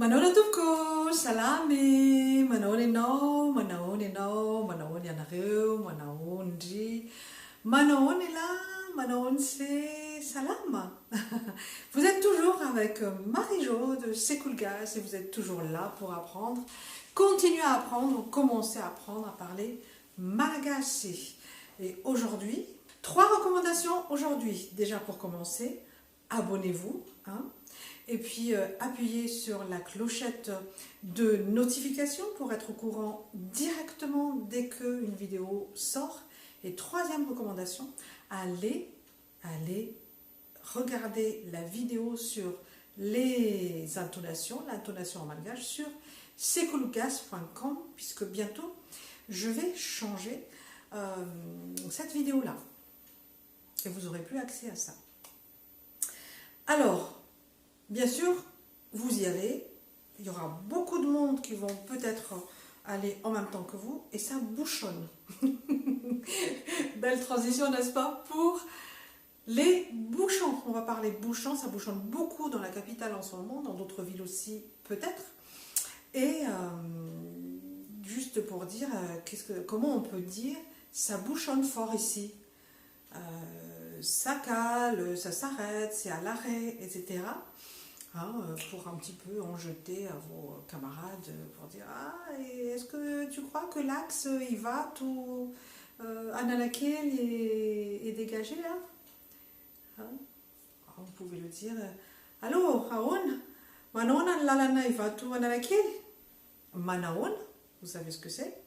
Manona tupko, salame, manone no, manone no, manone yanareu, manone di, manone là, manone c'est salam. Vous êtes toujours avec Marie-Jo de Secoulgas et vous êtes toujours là pour apprendre. Continuez à apprendre, commencez à apprendre à parler malagasy. Et aujourd'hui, 3 recommandations aujourd'hui. Déjà pour commencer, abonnez-vous. Et puis appuyez sur la clochette de notification pour être au courant directement dès qu'une vidéo sort. Et 3e recommandation, allez regarder la vidéo sur les intonations, l'intonation en malgache sur secoulgas.com puisque bientôt je vais changer cette vidéo là et vous n'aurez plus accès à ça. Alors, bien sûr, vous y allez, il y aura beaucoup de monde qui vont peut-être aller en même temps que vous et ça bouchonne. Belle transition, n'est-ce pas, pour les bouchons. On va parler bouchons, ça bouchonne beaucoup dans la capitale en ce moment, dans d'autres villes aussi peut-être. Et juste pour dire, comment on peut dire, ça bouchonne fort ici. Ça cale, ça s'arrête, c'est à l'arrêt, etc. Pour un petit peu en jeter à vos camarades, pour dire « Ah, est-ce que tu crois que l'axe, il va tout Analakil est dégagé là ?» Vous pouvez le dire « Allô, Aoun, Manon, lalana, il va tout Analakil ?» Manaon, vous savez ce que c'est?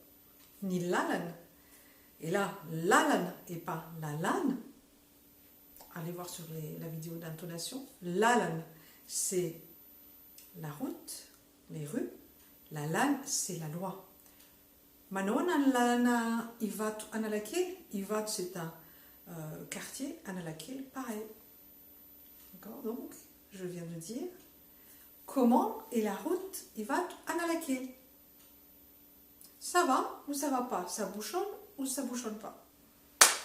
Ni lalan. Et là, lalan et pas lalan. Allez voir sur la vidéo d'intonation. Lalan, c'est la route, les rues. La LAN, c'est la loi. Manon, Lana, Ivat, Analakil. Ivat, c'est un quartier. Analakil, pareil. D'accord? Donc, je viens de dire comment est la route Ivat, Analakil. Ça va ou ça va pas? Ça bouchonne ou ça bouchonne pas?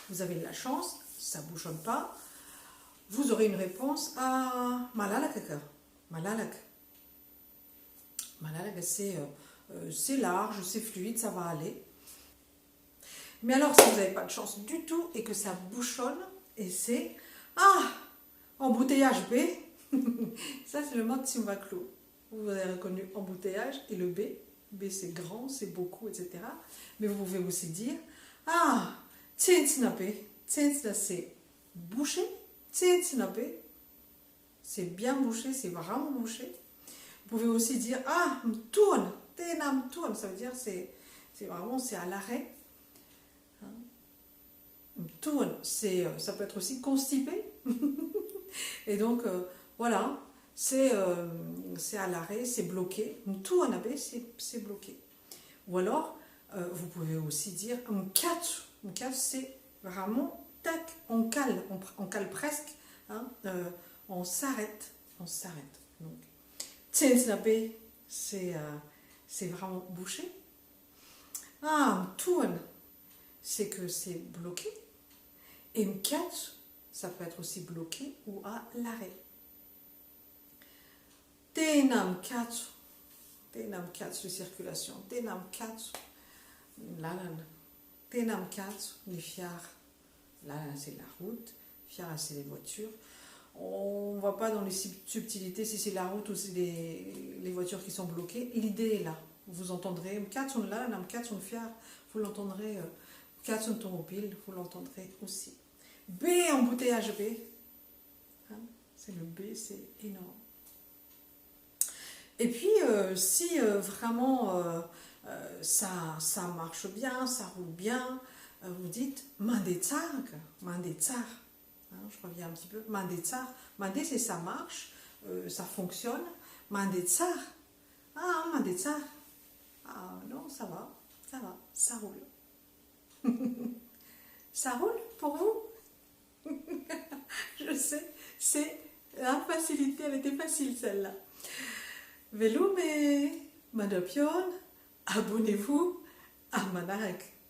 Vous avez de la chance, ça bouchonne pas. Vous aurez une réponse à Malalak. Malalak. Malalak, c'est large, c'est fluide, ça va aller. Mais alors, si vous n'avez pas de chance du tout et que ça bouchonne, et c'est embouteillage B. Ça, c'est le mot de Simbaklo. Vous avez reconnu embouteillage et le B. B, c'est grand, c'est beaucoup, etc. Mais vous pouvez aussi dire Tsetsnape. Tsetsna, c'est bouché. C'est bien bouché, c'est vraiment bouché. Vous pouvez aussi dire tourne, tenam tourne, ça veut dire c'est vraiment c'est à l'arrêt. Tourne, ça peut être aussi constipé. Et donc voilà, c'est à l'arrêt, c'est bloqué. Tourne, c'est bloqué. Ou alors vous pouvez aussi dire un c'est vraiment tac, on cale presque, on s'arrête. Donc, Tsensnabe, c'est vraiment bouché. Tourne, c'est que c'est bloqué. Et mkatch, ça peut être aussi bloqué ou à l'arrêt. Tenam katch de circulation. Tenam katch, lalan. Tenam katch, les fiars. Là, c'est la route, fiara, c'est les voitures. On ne va pas dans les subtilités si c'est la route ou c'est les voitures qui sont bloquées. L'idée est là. Vous entendrez vous l'entendrez vous l'entendrez aussi. B, embouteillage B. C'est le B, c'est énorme. Et puis, si vraiment ça marche bien, ça roule bien, vous dites mandetsar. Je reviens un petit peu. Mandetsar. Mandé, c'est ça marche, ça fonctionne. Mandetsar. Mandetsar. Non, ça va, ça roule. Ça roule pour vous? Je sais, c'est la facilité, elle était facile celle-là. Velume, Madapion, abonnez-vous à Manarak.